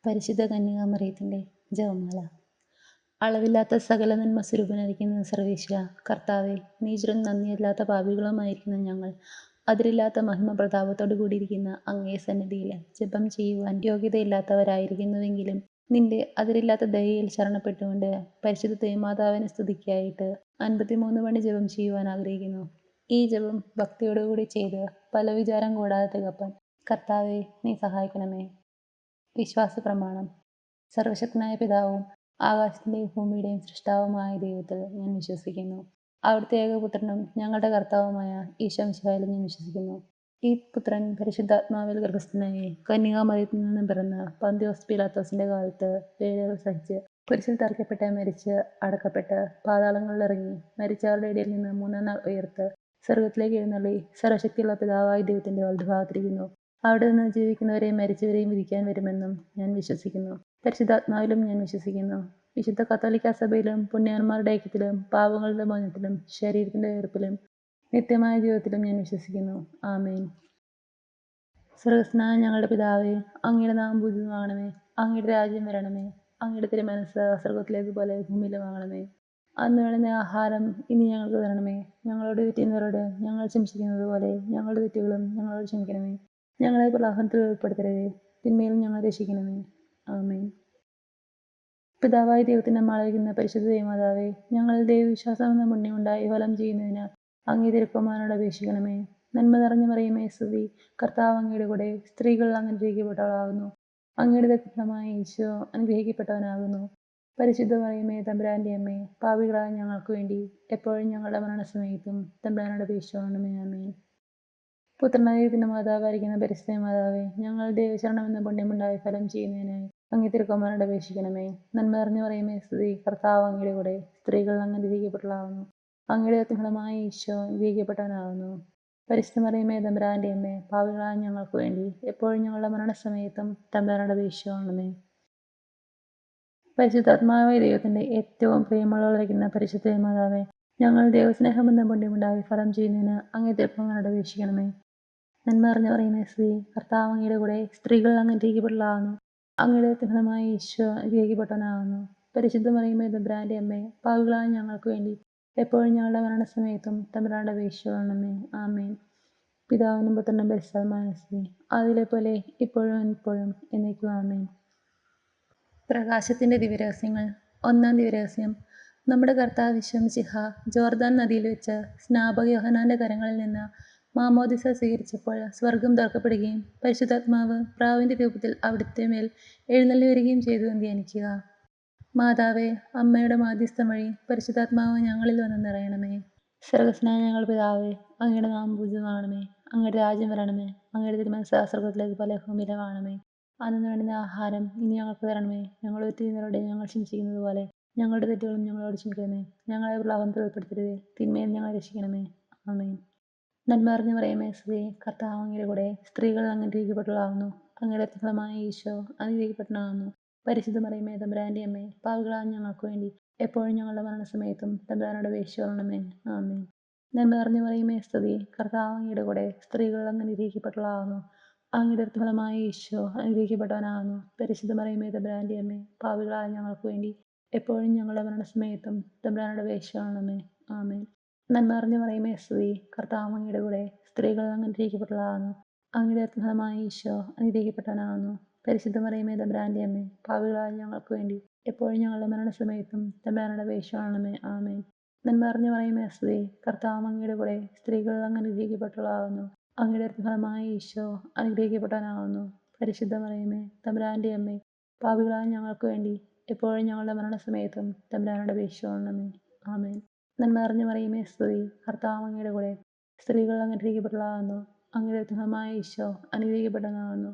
പരിശുദ്ധ കന്യകാമറിയത്തിൻ്റെ ജപമാല. അളവില്ലാത്ത സകല നന്മ സ്വരൂപനായിരിക്കുന്ന സർവേശ്വര കർത്താവെ, നീചരും നന്ദിയില്ലാത്ത പാപികളുമായിരിക്കുന്ന ഞങ്ങൾ അതിരില്ലാത്ത മഹിമ പ്രതാപത്തോടു കൂടിയിരിക്കുന്ന അങ്ങേ സന്നിധിയിൽ ജപം ചെയ്യുവാൻ യോഗ്യതയില്ലാത്തവരായിരിക്കുന്നുവെങ്കിലും നിന്റെ അതിരില്ലാത്ത ദയയിൽ ശരണപ്പെട്ടുകൊണ്ട് പരിശുദ്ധ ദേവമാതാവിനെ സ്തുതിക്കായിട്ട് 53 മണി ജപം ചെയ്യുവാൻ ആഗ്രഹിക്കുന്നു. ഈ ജപം ഭക്തിയോടുകൂടി ചെയ്ത് പല വിചാരം കൂടാതെ തികപ്പാൻ കർത്താവെ നീ സഹായിക്കണമേ. വിശ്വാസ പ്രമാണം. സർവശക്തനായ പിതാവും ആകാശത്തിൻ്റെയും ഭൂമിയുടെയും സൃഷ്ടാവുമായ ദൈവത്തിൽ ഞാൻ വിശ്വസിക്കുന്നു. അവിടുത്തെ ഏകപുത്രനും ഞങ്ങളുടെ കർത്താവുമായ ഈശോ മിശിഹായിലും ഞാൻ വിശ്വസിക്കുന്നു. ഈ പുത്രൻ പരിശുദ്ധാത്മാവിൽ ഗർഭസ്ഥനായി കന്യകാമറിയത്തിൽ നിന്നും പിറന്ന് പന്തിയോസ് പീലാത്തോസിന്റെ കാലത്ത് വേദനകൾ സഹിച്ച് കുരിശിൽ തറയ്ക്കപ്പെട്ട് മരിച്ച് അടക്കപ്പെട്ട് പാതാളങ്ങളിൽ ഇറങ്ങി മരിച്ചവരുടെ ഇടയിൽ നിന്ന് 3-ാം നാൾ ഉയർത്ത് സ്വർഗത്തിലേക്ക് എഴുന്നള്ളി സർവശക്തിയുള്ള പിതാവായ ദൈവത്തിന്റെ വലതുഭാഗത്തിരിക്കുന്നു. അവിടെ നിന്ന് ജീവിക്കുന്നവരെയും മരിച്ചവരെയും വിധിക്കാൻ വരുമെന്നും ഞാൻ വിശ്വസിക്കുന്നു. പരിശുദ്ധാത്മാവിലും ഞാൻ വിശ്വസിക്കുന്നു. വിശുദ്ധ കത്തോലിക്കാ സഭയിലും പുണ്യവാന്മാരുടെ ഐക്യത്തിലും പാപങ്ങളുടെ മോചനത്തിലും ശരീരത്തിന്റെ ഉയർപ്പിലും നിത്യമായ ജീവിതത്തിലും ഞാൻ വിശ്വസിക്കുന്നു. ആമേൻ. സ്വർഗസ്ഥനായ ഞങ്ങളുടെ പിതാവേ, അങ്ങയുടെ നാമം പൂജിതമാകണമേ. അങ്ങയുടെ രാജ്യം വരണമേ. അങ്ങയുടെ തിരുമനസ്സ് സ്വർഗത്തിലേക്ക് പോലെ ഭൂമിയിലുമാകണമേ. അന്ന് വേണ്ടുന്ന ആഹാരം ഇനി ഞങ്ങൾക്ക് തരണമേ. ഞങ്ങളോട് തെറ്റുന്നവരോട് ഞങ്ങൾ ക്ഷമിച്ചിരിക്കുന്നത് പോലെ ഞങ്ങളുടെ തെറ്റുകളും ഞങ്ങളോട് ക്ഷമിക്കണമേ. ഞങ്ങളെ പ്രലോഭനത്തിൽ ഉൾപ്പെടുത്തരുതേ, തിന്മയിൽ ഞങ്ങളെ രക്ഷിക്കണമേ. ആമേൻ. പിതാവായ ദൈവത്തിന്റെ അമ്മയായിരിക്കുന്ന പരിശുദ്ധ ദേവമാതാവേ, ഞങ്ങളിൽ ദൈവവിശ്വാസം എന്ന പുണ്യമുണ്ടായി ഫലം ചെയ്യുന്നതിന് അങ്ങേ തിരുക്കുമാരനോട് അപേക്ഷിക്കണമേ. നന്മ നിറഞ്ഞു മറിയമേ സ്തുതി, കർത്താവ് അങ്ങയുടെ കൂടെ സ്ത്രീകൾ അങ്ങ് അനുഗ്രഹിക്കപ്പെട്ടവളാകുന്നു. അങ്ങയുടെ ദത്തഫലമായ ഈശോ അനുഗ്രഹിക്കപ്പെട്ടവനാകുന്നു. പരിശുദ്ധ മറിയമേ തമ്പുരാന്റെ അമ്മേ, പാപികളായ ഞങ്ങൾക്ക് വേണ്ടി എപ്പോഴും ഞങ്ങളുടെ മരണസമയത്തും തമ്പുരാനോട് അപേക്ഷിക്കണമേ. ആമേൻ. പുത്രനായതിന്റെ മാതാവായിരിക്കുന്ന പരിശുദ്ധ മാതാവേ, ഞങ്ങൾ ദൈവശരണം എന്ന പുണ്യമുണ്ടായി ഫലം ചെയ്യുന്നതിനായി അങ്ങേ തിരുക്കുമാരനോട് അപേക്ഷിക്കണമേ. നന്മ നിറഞ്ഞു മറിയമേ സ്തുതി, കർത്താവ് അങ്ങയുടെ കൂടെ സ്ത്രീകൾ അങ്ങ് അനുഗ്രഹിക്കപ്പെട്ടവളാകുന്നു. അങ്ങയുടെ ദത്തഫലമായ ഈശോ അനുഗ്രഹിക്കപ്പെട്ടവനാകുന്നു. പരിശുദ്ധ മറിയമേ തമ്പുരാന്റെ അമ്മേ, പാപികളായ ഞങ്ങൾക്ക് വേണ്ടി എപ്പോഴും ഞങ്ങളുടെ മരണസമയത്തും തമ്പുരാനോട് അപേക്ഷിക്കണമേ. പരിശുദ്ധാത്മാവായ ദൈവത്തിന്റെ ഏറ്റവും പ്രിയമുള്ളവരായിരിക്കുന്ന പരിശുദ്ധ മാതാവേ, ഞങ്ങൾ ദൈവസ്നേഹം എന്ന പുണ്യമുണ്ടായി ഫലം ചെയ്യുന്നതിന് അങ്ങേ തിരുക്കുമാരനോട് അപേക്ഷിക്കണമേ. നന്മ നിറഞ്ഞു മറിയമേ സ്തുതി, കർത്താവ് അങ്ങയുടെ കൂടെ സ്ത്രീകൾ അങ്ങ് അനുഗ്രഹിക്കപ്പെട്ടവളാകുന്നു. അങ്ങയുടെ ഫലമായ ഈശോ അനുഗ്രഹിക്കപ്പെട്ടവനാകുന്നു. പരിശുദ്ധ മറിയമേ തമ്പുരാന്റെ അമ്മേ, പാപികളായ ഞങ്ങൾക്ക് വേണ്ടി എപ്പോഴും ഞങ്ങളുടെ മരണസമയത്തും തമ്പുരാനോട് അപേക്ഷിക്കണമേ. ആമേൻ. പിതാവിനും പുത്രനും പരിശുദ്ധാത്മാവിനും സ്തുതി, അതിലെ പോലെ ഇപ്പോഴും എപ്പോഴും എന്നേക്കും. ആമേൻ. പ്രകാശത്തിന്റെ ദിവ്യരഹസ്യങ്ങൾ. 1-ാം ദിവ്യരഹസ്യം. നമ്മുടെ കർത്താവ് ഈശോ മിശിഹാ ജോർദാൻ നദിയിൽ വെച്ച് സ്നാപക യോഹന്നാന്റെ കരങ്ങളിൽ നിന്ന് മാമോദിസ സ്വീകരിച്ചപ്പോൾ സ്വർഗം തുറക്കപ്പെടുകയും പരിശുദ്ധാത്മാവ് പ്രാവിന്റെ രൂപത്തിൽ അവിടുത്തെ മേൽ എഴുന്നള്ളി വരികയും ചെയ്തു എന്ന് ധ്യാനിക്കുക. മാതാവേ, അമ്മയുടെ മാധ്യസ്ഥം വഴി പരിശുദ്ധാത്മാവ് ഞങ്ങളിൽ വന്ന് നിറയണമേ. സ്വർഗസ്ഥനായ ഞങ്ങളുടെ പിതാവേ, അങ്ങയുടെ നാമം പൂജിതമാകണമേ. അങ്ങയുടെ രാജ്യം വരണമേ. അങ്ങയുടെ തിരുമനസ്സ് സ്വർഗത്തിലേക്ക് പോലെ ഭൂമിയിലുമാകണമേ. അന്ന് വേണ്ടുന്ന ആഹാരം ഇനി ഞങ്ങൾക്ക് തരണമേ. ഞങ്ങൾ തെറ്റുന്നവരോട് ഞങ്ങൾ ക്ഷമിച്ചിരിക്കുന്നത് പോലെ ഞങ്ങളുടെ തെറ്റുകളും ഞങ്ങളോട് ക്ഷമിക്കണമേ. ഞങ്ങളെ പ്രലോഭനത്തിൽ ഉൾപ്പെടുത്തരുതേ, തിന്മയിൽ ഞങ്ങളെ രക്ഷിക്കണമേ. ആമേൻ. നന്മ നിറഞ്ഞു മറിയമേ സ്തുതി, കർത്താവ് അങ്ങയുടെ കൂടെ സ്ത്രീകൾ അങ്ങ് അനുഗ്രഹിക്കപ്പെട്ടവളാകുന്നു. അങ്ങയുടെ ഫലമായ ഈശോ അനുഗ്രഹിക്കപ്പെട്ടവനാകുന്നു. പരിശുദ്ധ മറിയമേ തമ്പുരാന്റെ അമ്മേ, പാപികളായ ഞങ്ങൾക്ക് വേണ്ടി എപ്പോഴും ഞങ്ങളുടെ മരണസമയത്തും തമ്പുരാനോട് അപേക്ഷിക്കണമേ. ആമേൻ. നന്മ നിറഞ്ഞു മറിയമേ സ്തുതി, കർത്താവ് അങ്ങയുടെ കൂടെ സ്ത്രീകൾ അങ്ങ് അനുഗ്രഹിക്കപ്പെട്ടവളാകുന്നു. അങ്ങയുടെ ഫലമായ ഈശോ അനുഗ്രഹിക്കപ്പെട്ടവനാകുന്നു. പരിശുദ്ധ മറിയമേ തമ്പുരാന്റെ അമ്മേ, പാപികളായ ഞങ്ങൾക്ക് വേണ്ടി എപ്പോഴും ഞങ്ങളുടെ മരണസമയത്തും തമ്പുരാനോട് അപേക്ഷിക്കണമേ. ആമേൻ. നന്മ നിറഞ്ഞു മറിയമേ സ്തുതി, കർത്താവ് അങ്ങയുടെ കൂടെ സ്ത്രീകൾ അങ്ങ് അനുഗ്രഹിക്കപ്പെട്ടവളാകുന്നു. അങ്ങയുടെ ഫലമായ ഈശോ അനുഗ്രഹിക്കപ്പെട്ടവനാകുന്നു. പരിശുദ്ധ മറിയമേ തമ്പുരാന്റെ അമ്മേ, പാപികളായ ഞങ്ങൾക്ക് വേണ്ടി എപ്പോഴും ഞങ്ങളുടെ മരണസമയത്തും തമ്പുരാനോട് അപേക്ഷിക്കണമേ. ആമേൻ. നന്മ നിറഞ്ഞു മറിയമേ സ്തുതി, കർത്താവ് അങ്ങയുടെ കൂടെ സ്ത്രീകൾ അങ്ങ് അനുഗ്രഹിക്കപ്പെട്ടവളാകുന്നു. അങ്ങയുടെ ഫലമായ ഈശോ അനുഗ്രഹിക്കപ്പെട്ടവനാകുന്നു. പരിശുദ്ധ മറിയമേ തമ്പുരാന്റെ അമ്മേ, പാപികളായ ഞങ്ങൾക്ക് വേണ്ടി എപ്പോഴും ഞങ്ങളുടെ മരണസമയത്തും തമ്പുരാനോട് അപേക്ഷിക്കണമേ. ആമേൻ. നന്മ നിറഞ്ഞു മറിയമേ സ്തുതി, കർത്താവ് അങ്ങയുടെ കൂടെ സ്ത്രീകൾ അങ്ങ് അനുഗ്രഹിക്കപ്പെട്ടവളാകുന്നു. അങ്ങയുടെ ഫലമായ ഈശോ അനുഗ്രഹിക്കപ്പെട്ടവനാകുന്നു.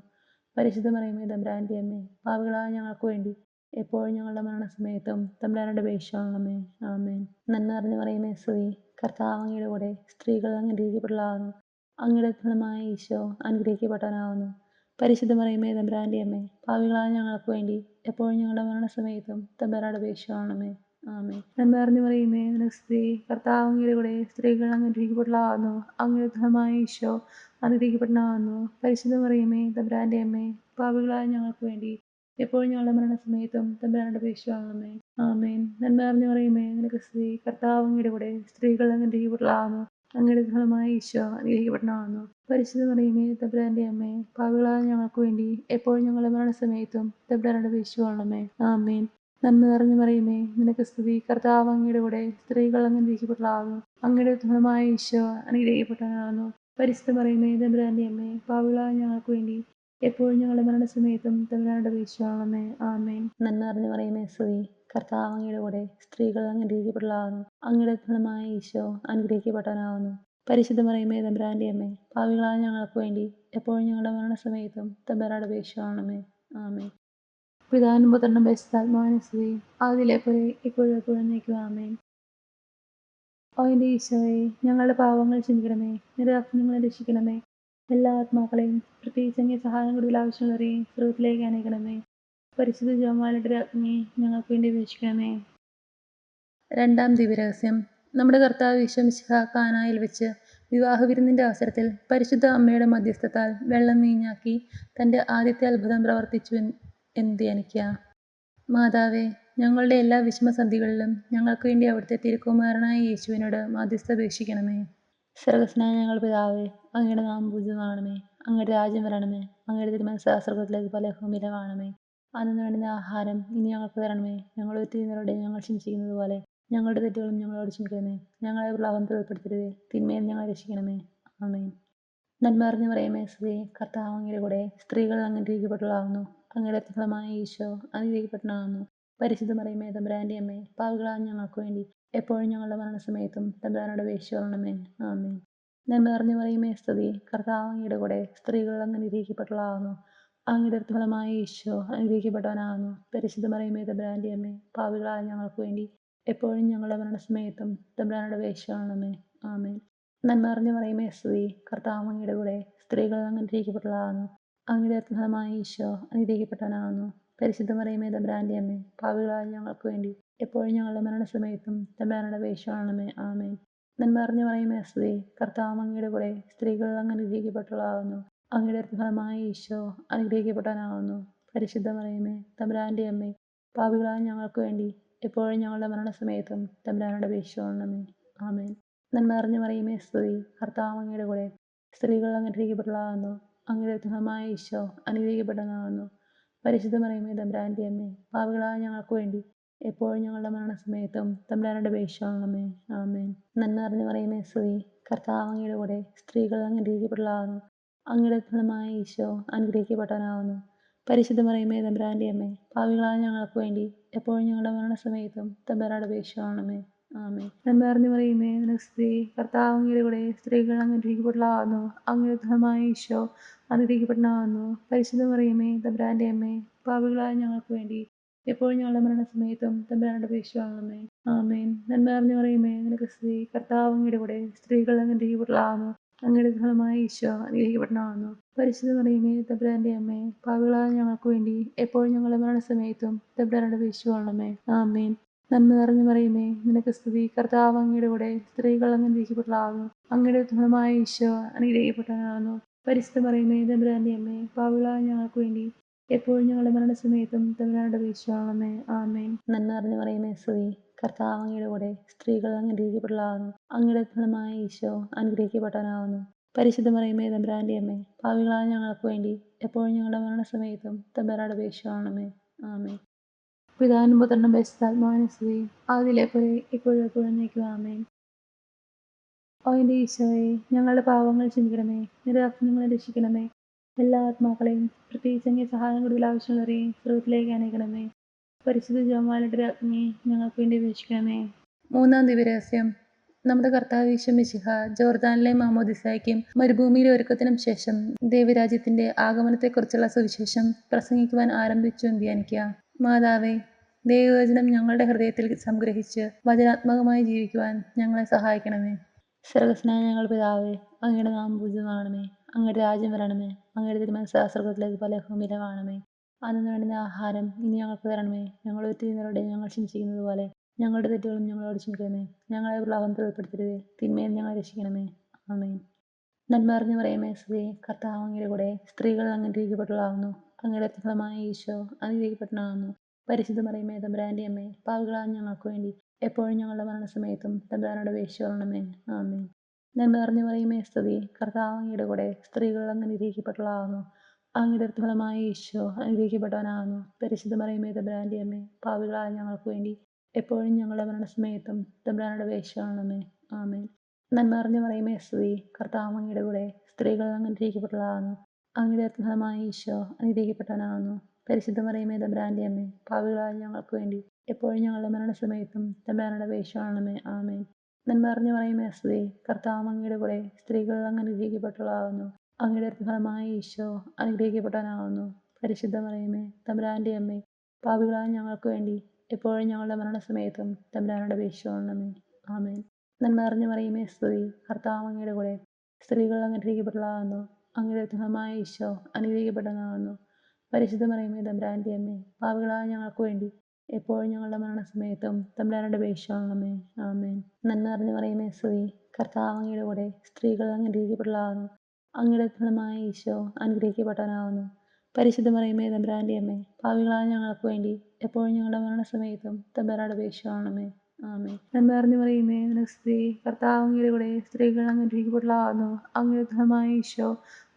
പരിശുദ്ധ മറിയമേ തമ്പുരാന്റെ അമ്മേ, പാപികളായ ഞങ്ങൾക്ക് വേണ്ടി എപ്പോഴും ഞങ്ങളുടെ മരണസമയത്തും തമ്പുരാനോട് അപേക്ഷിക്കണമേ. ആമേൻ. നന്മ നിറഞ്ഞു മറിയമേ സ്തുതി, കർത്താവ് അങ്ങയുടെ കൂടെ സ്ത്രീകൾ അങ്ങ് അനുഗ്രഹിക്കപ്പെട്ടവളാകുന്നു. അങ്ങയുടെ ഫലമായ ഈശോ അനുഗ്രഹിക്കപ്പെട്ടവനാകുന്നു. പരിശുദ്ധ മറിയമേ തമ്പുരാന്റെ അമ്മേ, പാപികളായ ഞങ്ങൾക്ക് വേണ്ടി എപ്പോഴും ഞങ്ങളുടെ മരണസമയത്തും തമ്പുരാനോട് അപേക്ഷിക്കണമേ. ആമേൻ. നന്മ നിറഞ്ഞു മറിയമേ സ്തുതി, കർത്താവ് അങ്ങയുടെ കൂടെ സ്ത്രീകൾ അങ്ങ് അനുഗ്രഹിക്കപ്പെട്ടവളാകുന്നു. അങ്ങയുടെ ഫലമായ ഈശോ അനുഗ്രഹിക്കപ്പെട്ടവനാകുന്നു. പരിശുദ്ധ മറിയമേ തമ്പുരാന്റെ അമ്മേ, പാപികളായ ഞങ്ങൾക്ക് വേണ്ടി എപ്പോഴും ഞങ്ങളുടെ മരണസമയത്തും തമ്പുരാനോട് അപേക്ഷിച്ചുകൊള്ളണമേ. ആമേൻ. നന്മ നിറഞ്ഞ മറിയമേ, നിനക്ക് സ്തുതി. കർത്താവ് അങ്ങയുടെ കൂടെ സ്ത്രീകൾ അങ്ങ് അനുഗ്രഹിക്കപ്പെട്ടവളാകുന്നു. അങ്ങയുടെ ഫലമായ ഈശോ അനുഗ്രഹിക്കപ്പെട്ടവനാകുന്നു. പരിശുദ്ധ മറിയമേ, തമ്പുരാന്റെ അമ്മേ, പാപികളായ ഞങ്ങൾക്ക് വേണ്ടി എപ്പോഴും ഞങ്ങളുടെ മരണസമയത്തും തമ്പുരാനോട് അപേക്ഷിച്ചുകൊള്ളണമേ. ആമേൻ. നന്മ നിറഞ്ഞ മറിയമേ, നിനക്ക് സ്തുതി. കർത്താവ് അങ്ങയുടെ കൂടെ സ്ത്രീകൾ അങ്ങ് അനുഗ്രഹിക്കപ്പെട്ടവളാകുന്നു. അങ്ങയുടെ ഫലമായ ഈശോ അനുഗ്രഹിക്കപ്പെട്ടവനാകുന്നു. പരിശുദ്ധ മറിയമേ, തമ്പുരാന്റെ അമ്മേ, പാപികളായ ഞങ്ങൾക്ക് വേണ്ടി എപ്പോഴും ഞങ്ങളുടെ മരണസമയത്തും തമ്പുരാനോട് അപേക്ഷിച്ചുകൊള്ളണമേ. ആമേൻ. നന്മ നിറഞ്ഞ മറിയമേ, സ്തുതി. കർത്താവ് അങ്ങയുടെ കൂടെ സ്ത്രീകൾ അങ്ങ് അനുഗ്രഹിക്കപ്പെട്ടവളാകുന്നു. അങ്ങയുടെ ഫലമായ ഈശോ അനുഗ്രഹിക്കപ്പെട്ടവനാകുന്നു. പരിശുദ്ധ മറിയമേ, തമ്പുരാന്റെ അമ്മേ, പാപികളായ ഞങ്ങൾക്ക് വേണ്ടി എപ്പോഴും ഞങ്ങളുടെ മരണസമയത്തും തമ്പുരാനോട് അപേക്ഷിച്ചുകൊള്ളണമേ. ആമേൻ. പിതാവിനും പുത്രനും പരിശുദ്ധാത്മാവിനും സ്തുതി. ആദിയിലെ പോലെ ഇപ്പോഴും എപ്പോഴും എന്നേക്കും. ആമേൻ. ഓ എൻ്റെ ഈശോയെ, ഞങ്ങളുടെ പാപങ്ങൾ ക്ഷമിക്കണമേ. നിന്റെ ഞങ്ങളെ രക്ഷിക്കണമേ. എല്ലാ ആത്മാക്കളെയും പ്രത്യേകിച്ച് അങ്ങേ സഹായം കൂടുതൽ ആവശ്യമുള്ളവരെയും സ്രോതത്തിലേക്ക് അനയിക്കണമേ. പരിശുദ്ധ ജപമാലയുടെ രാജ്ഞിയെ ഞങ്ങൾക്ക് വേണ്ടി അപേക്ഷിക്കണമേ. രണ്ടാം ദിവ്യരഹസ്യം. നമ്മുടെ കർത്താവ് ഈശോ മിശിഹാ കാനായിൽ വെച്ച് വിവാഹ വിരുന്നിൻ്റെ അവസരത്തിൽ പരിശുദ്ധ അമ്മയുടെ മധ്യസ്ഥത്താൽ വെള്ളം വീഞ്ഞാക്കി തൻ്റെ ആദ്യത്തെ അത്ഭുതം പ്രവർത്തിച്ചു എന്ന് ധ്യാനിക്കുക. മാതാവേ, ഞങ്ങളുടെ എല്ലാ വിഷമസന്ധികളിലും ഞങ്ങൾക്ക് വേണ്ടി അവിടുത്തെ തിരുക്കുമാരനായ യേശുവിനോട് മധ്യസ്ഥ അപേക്ഷിക്കണമേ. സ്വർഗ്ഗസ്ഥനായ ഞങ്ങളുടെ പിതാവേ, അങ്ങയുടെ നാമം പൂജിതമാകണമേ. അങ്ങയുടെ രാജ്യം വരണമേ. അങ്ങയുടെ തിരുമനസ്സ് സ്വർഗ്ഗത്തിലേതുപോലെ ഭൂമിയിലുമാകണമേ. അന്നു വേണ്ടുന്ന ആഹാരം ഇനി ഞങ്ങൾക്ക് തരണമേ. ഞങ്ങളുടെ തെറ്റുകളോട് ഞങ്ങൾ ക്ഷമിച്ചിരിക്കുന്നത് പോലെ ഞങ്ങളുടെ തെറ്റുകളും ഞങ്ങളോട് ക്ഷമിക്കണമേ. ഞങ്ങളെ പ്രലോഭനത്തിൽ ഉൾപ്പെടുത്തരുതേ, തിന്മയിൽ ഞങ്ങളെ രക്ഷിക്കണമേ. ആമേൻ. നന്മ നിറഞ്ഞ മറിയമേ, സ്തുതി. കർത്താവ് അങ്ങയുടെ കൂടെ സ്ത്രീകൾ അങ്ങ് അനുഗ്രഹിക്കപ്പെട്ടവളാകുന്നു. അങ്ങയുടെ ഫലമായ ഈശോ അനുഗ്രഹിക്കപ്പെട്ടവനാകുന്നു. പരിശുദ്ധ മറിയമേ, തമ്പുരാന്റെ അമ്മേ, പാപികളായ ഞങ്ങൾക്ക് വേണ്ടി എപ്പോഴും ഞങ്ങളുടെ മരണസമയത്തും തമ്പുരാനോട് അപേക്ഷിച്ചുകൊള്ളണമേ. ആമേൻ. നന്മ നിറഞ്ഞ മറിയമേ, സ്തുതി. കർത്താവ് അങ്ങയുടെ കൂടെ സ്ത്രീകൾ അങ്ങ് അനുഗ്രഹിക്കപ്പെട്ടവളാകുന്നു. അങ്ങയുടെ ഫലമായ ഈശോ അനുഗ്രഹിക്കപ്പെട്ടവനാകുന്നു. പരിശുദ്ധ മറിയമേ, തമ്പുരാന്റെ അമ്മേ, പാപികളായ ഞങ്ങൾക്ക് വേണ്ടി എപ്പോഴും ഞങ്ങളുടെ മരണസമയത്തും തമ്പുരാനോട് അപേക്ഷിച്ചുകൊള്ളണമേ. ആമേൻ. നന്മ നിറഞ്ഞ മറിയമേ, സ്തുതി. കർത്താവ് അങ്ങയുടെ കൂടെ സ്ത്രീകൾ അങ്ങ് അനുഗ്രഹിക്കപ്പെട്ടവളാകുന്നു. അങ്ങയുടെ ഫലമായ ഈശോ അനുഗ്രഹിക്കപ്പെട്ടവനാകുന്നു. പരിശുദ്ധ മറിയമേ, തമ്പുരാന്റെ അമ്മേ, പാപികളായ ഞങ്ങൾക്ക് വേണ്ടി എപ്പോഴും ഞങ്ങളുടെ മരണസമയത്തും തമ്പുരാനോട് അപേക്ഷിച്ചുകൊള്ളണമേ. ആമേൻ. നന്മ നിറഞ്ഞ മറിയമേ, സ്തുതി. കർത്താവ് അങ്ങയുടെ കൂടെ സ്ത്രീകൾ അങ്ങ് അനുഗ്രഹിക്കപ്പെട്ടവളാകുന്നു. അങ്ങയുടെ ഫലമായ ഈശോ അനുഗ്രഹിക്കപ്പെട്ടവനാകുന്നു. പരിശുദ്ധ മറിയമേ, തമ്പുരാന്റെ അമ്മേ, പാപികളായ ഞങ്ങൾക്ക് വേണ്ടി എപ്പോഴും ഞങ്ങളുടെ മരണസമയത്തും തമ്പുരാനോട് അപേക്ഷിച്ചുകൊള്ളണമേ. ആമേൻ. നന്മ നിറഞ്ഞ മറിയമേ, സ്തുതി. കർത്താവ് അങ്ങയുടെ കൂടെ സ്ത്രീകൾ അങ്ങ് അനുഗ്രഹിക്കപ്പെട്ടവളാകുന്നു. അങ്ങയുടെ ഫലമായ ഈശോ അനുഗ്രഹിക്കപ്പെട്ടവനാകുന്നു. പരിശുദ്ധ മറിയമേ, തമ്പുരാന്റെ അമ്മേ, പാപികളായ ഞങ്ങൾക്ക് വേണ്ടി എപ്പോഴും ഞങ്ങളുടെ മരണസമയത്തും തമ്പുരാനോട് അപേക്ഷിച്ചുകൊള്ളണമേ. ആമേൻ. നന്മ നിറഞ്ഞ മറിയമേ, സ്തുതി. കർത്താവ് അങ്ങയുടെ കൂടെ സ്ത്രീകൾ അങ്ങ് അനുഗ്രഹിക്കപ്പെട്ടവളാകുന്നു. അങ്ങയുടെ ഫലമായ ഈശോ അനുഗ്രഹിക്കപ്പെട്ടവനാകുന്നു. പരിശുദ്ധ മറിയമേ, തമ്പുരാന്റെ അമ്മേ, പാപികളായ ഞങ്ങൾക്ക് വേണ്ടി എപ്പോഴും ഞങ്ങളുടെ മരണസമയത്തും തമ്പുരാനോട് അപേക്ഷിച്ചുകൊള്ളണമേ. ആമേൻ. നന്മ നിറഞ്ഞ മറിയമേ, നിനക്ക് സ്തുതി. കർത്താവ് അങ്ങയുടെ കൂടെ സ്ത്രീകൾ അങ്ങ് അനുഗ്രഹിക്കപ്പെട്ടവളാകുന്നു. അങ്ങയുടെ ഫലമായ ഈശോ അനുഗ്രഹിക്കപ്പെട്ടവനാകുന്നു. പരിശുദ്ധ മറിയമേ, തമ്പുരാന്റെ അമ്മേ, പാപികളായ ഞങ്ങൾക്ക് വേണ്ടി എപ്പോഴും ഞങ്ങളുടെ മരണസമയത്തും തമ്പുരാനോട് അപേക്ഷിച്ചുകൊള്ളണമേ. ആമേൻ. നന്മ നിറഞ്ഞ മറിയമേ, നിനക്ക് സ്തുതി. കർത്താവ് അങ്ങയുടെ കൂടെ സ്ത്രീകൾ അങ്ങ് അനുഗ്രഹിക്കപ്പെട്ടവളാകുന്നു. അങ്ങയുടെ ഫലമായ ഈശോ അനുഗ്രഹിക്കപ്പെട്ടവനാകുന്നു. പരിശുദ്ധ മറിയമേ, തമ്പുരാന്റെ അമ്മേ, പാപികളായ ഞങ്ങൾക്ക് വേണ്ടി എപ്പോഴും ഞങ്ങളുടെ മരണസമയത്തും തമ്പുരാനോട് അപേക്ഷിച്ചുകൊള്ളണമേ. ആമേൻ. നന്മ നിറഞ്ഞ മറിയമേ, നിനക്ക് സ്തുതി. കർത്താവ് അങ്ങയുടെ കൂടെ സ്ത്രീകൾ അങ്ങ് അനുഗ്രഹിക്കപ്പെട്ടവളാകുന്നു. അങ്ങയുടെ ഫലമായ ഈശോ അനുഗ്രഹിക്കപ്പെട്ടവനാകുന്നു. പരിശുദ്ധ മറിയമേ, തമ്പുരാന്റെ അമ്മേ, പാപികളായ ഞങ്ങൾക്ക് വേണ്ടി എപ്പോഴും ഞങ്ങളുടെ മരണസമയത്തും തമ്പുരാനോട് അപേക്ഷിച്ചുകൊള്ളണമേ. ആമേൻ. നന്മ നിറഞ്ഞ മറിയമേ, സ്തുതി. കർത്താവ് അങ്ങയുടെ കൂടെ സ്ത്രീകൾ അങ്ങ് അനുഗ്രഹിക്കപ്പെട്ടവളാകുന്നു. അങ്ങയുടെ ഫലമായ ഈശോ അനുഗ്രഹിക്കപ്പെട്ടവനാകുന്നു. പരിശുദ്ധ മറിയമേ, തമ്പുരാന്റെ അമ്മേ, പാപികളായ ഞങ്ങൾക്ക് വേണ്ടി എപ്പോഴും ഞങ്ങളുടെ മരണസമയത്തും തമ്പുരാനോട് അപേക്ഷിച്ചുകൊള്ളണമേ. ആമേൻ. പിതാവിനും പുത്രനും പരിശുദ്ധാത്മാവിനും സ്തുതി. ആദിയിലെ പോലെ ഇപ്പോഴും എപ്പോഴും എന്നേക്കും. ആമേൻ. ഓ എൻ്റെ ഈശോയെ, ഞങ്ങളുടെ പാപങ്ങൾ ക്ഷമിക്കണമേ. നിന്റെ ഞങ്ങളെ രക്ഷിക്കണമേ. എല്ലാ ആത്മാക്കളെയും പ്രത്യേകിച്ച് അങ്ങേ സഹായം കൂടുതൽ ആവശ്യമുള്ളവരെയും സ്രോതത്തിലേക്ക് അനയിക്കണമേ. പരിശുദ്ധ ജപമാലയുടെ രാജ്ഞിയെ ഞങ്ങൾക്ക് വേണ്ടി അപേക്ഷിക്കണമേ. മൂന്നാം ദിവ്യരഹസ്യം. നമ്മുടെ കർത്താവ് ഈശോ മിശിഹാ ജോർദാനിലെ മാമോദിസായ്ക്കും മരുഭൂമിയിലെ ഒരുക്കത്തിനും ശേഷം ദൈവരാജ്യത്തിന്റെ ആഗമനത്തെക്കുറിച്ചുള്ള സുവിശേഷം പ്രസംഗിക്കുവാൻ ആരംഭിച്ചു എന്ന് ധ്യാനിക്കുക. മാതാവേ, ദൈവവചനം ഞങ്ങളുടെ ഹൃദയത്തിൽ സംഗ്രഹിച്ച് വചനാത്മകമായി ജീവിക്കുവാൻ ഞങ്ങളെ സഹായിക്കണമേ. സ്വർഗ്ഗസ്ഥനായ ഞങ്ങളുടെ പിതാവേ, അങ്ങയുടെ നാമം പൂജിതമാകണമേ. അങ്ങയുടെ രാജ്യം വരണമേ. അങ്ങയുടെ തിരുമനസ്സ് സ്വർഗ്ഗത്തിലേതുപോലെ ഭൂമിയിലുമാകണമേ. അന്നു വേണ്ടുന്ന ആഹാരം ഇനി ഞങ്ങൾക്ക് തരണമേ. ഞങ്ങളുടെ തെറ്റുകളോട് ഞങ്ങൾ ക്ഷമിച്ചിരിക്കുന്നത് പോലെ ഞങ്ങളുടെ തെറ്റുകളും ഞങ്ങളോട് ക്ഷമിക്കണമേ. ഞങ്ങളെ പ്രലോഭനത്തിൽ ഉൾപ്പെടുത്തരുതേ, തിന്മയിൽ ഞങ്ങളെ രക്ഷിക്കണമേ. ആമേൻ. നന്മ നിറഞ്ഞ മറിയമേ, സ്തുതി. കർത്താവ് അങ്ങയുടെ കൂടെ സ്ത്രീകൾ അങ്ങ് അനുഗ്രഹിക്കപ്പെട്ടവളാകുന്നു. അങ്ങയുടെ ഫലമായ ഈശോ അനുഗ്രഹിക്കപ്പെട്ടവനാകുന്നു. പരിശുദ്ധ മറിയമേ തമ്പുരാന്റെ അമ്മേ, പാപികളായ ഞങ്ങൾക്ക് വേണ്ടി എപ്പോഴും ഞങ്ങളുടെ മരണസമയത്തും തമ്പുരാനോട് അപേക്ഷിച്ചുകൊള്ളണമേ. ആമേൻ. നന്മ നിറഞ്ഞ മറിയമേ സ്തുതി. കർത്താവ് അങ്ങയുടെ കൂടെ സ്ത്രീകൾ അങ്ങ് അനുഗ്രഹിക്കപ്പെട്ടവളാകുന്നു. അങ്ങയുടെ ഫലമായ ഈശോ അനുഗ്രഹിക്കപ്പെട്ടവനാകുന്നു. പരിശുദ്ധ മറിയമേ തമ്പുരാന്റെ അമ്മേ, പാപികളായ ഞങ്ങൾക്ക് വേണ്ടി എപ്പോഴും ഞങ്ങളുടെ മരണസമയത്തും തമ്പുരാനോട് അപേക്ഷിച്ചുകൊള്ളണമേ. ആമേൻ. നന്മ നിറഞ്ഞ മറിയമേ സ്തുതി. കർത്താവ് അങ്ങയുടെ കൂടെ സ്ത്രീകൾ അങ്ങ് അനുഗ്രഹിക്കപ്പെട്ടവളാകുന്നു. അങ്ങയുടെ ഫലമായ ഈശോ അനുഗ്രഹിക്കപ്പെട്ടവനാകുന്നു. പരിശുദ്ധ മറിയമേ തമ്പുരാന്റെ അമ്മേ, പാപികളായ ഞങ്ങൾക്ക് വേണ്ടി എപ്പോഴും ഞങ്ങളുടെ മരണസമയത്തും തമ്പുരാനോട് അപേക്ഷിച്ചുകൊള്ളണമേ. ആമേൻ. നന്മ നിറഞ്ഞ മറിയമേ സ്തുതി. കർത്താവ് അങ്ങയുടെ കൂടെ സ്ത്രീകൾ അങ്ങ് അനുഗ്രഹിക്കപ്പെട്ടവളാകുന്നു. അങ്ങയുടെ ഫലമായ ഈശോ അനുഗ്രഹിക്കപ്പെട്ടവനാകുന്നു. പരിശുദ്ധ മറിയമേ തമ്പുരാന്റെ അമ്മേ, പാപികളായ ഞങ്ങൾക്ക് വേണ്ടി എപ്പോഴും ഞങ്ങളുടെ മരണസമയത്തും തമ്പുരാനോട് അപേക്ഷിച്ചുകൊള്ളണമേ. ആമേൻ. നന്മ നിറഞ്ഞ മറിയമേ സ്തുതി. കർത്താവ് അങ്ങയുടെ കൂടെ സ്ത്രീകൾ അങ്ങ് അനുഗ്രഹിക്കപ്പെട്ടവളാകുന്നു. അങ്ങയുടെ ഫലമായ ഈശോ അനുഗ്രഹിക്കപ്പെട്ടവനാകുന്നു. പരിശുദ്ധ മറിയമേ തമ്പുരാന്റെ അമ്മേ, പാപികളായ ഞങ്ങൾക്ക് വേണ്ടി എപ്പോഴും ഞങ്ങളുടെ മരണസമയത്തും തമ്പുരാനോട് അപേക്ഷിച്ചുകൊള്ളണമേ. ആമേൻ. നന്മ നിറഞ്ഞ മറിയമേ സ്തുതി. കർത്താവ് അങ്ങയുടെ കൂടെ സ്ത്രീകൾ അങ്ങ് അനുഗ്രഹിക്കപ്പെട്ടവളാകുന്നു. അങ്ങയുടെ ഫലമായ ഈശോ അനുഗ്രഹിക്കപ്പെട്ടവനാകുന്നു. പരിശുദ്ധ മറിയമേ തമ്പുരാന്റെ അമ്മേ, പാപികളായ ഞങ്ങൾക്ക് വേണ്ടി എപ്പോഴും ഞങ്ങളുടെ മരണസമയത്തും തമ്പുരാനോട് അപേക്ഷിച്ചുകൊള്ളണമേ. ആമേൻ. നന്മ നിറഞ്ഞ മറിയമേ നിനക്ക് സ്തുതി. കർത്താവ് അങ്ങയുടെ കൂടെ സ്ത്രീകൾ അങ്ങ് അനുഗ്രഹിക്കപ്പെട്ടവളാകുന്നു. അങ്ങയുടെ ഫലമായ ഈശോ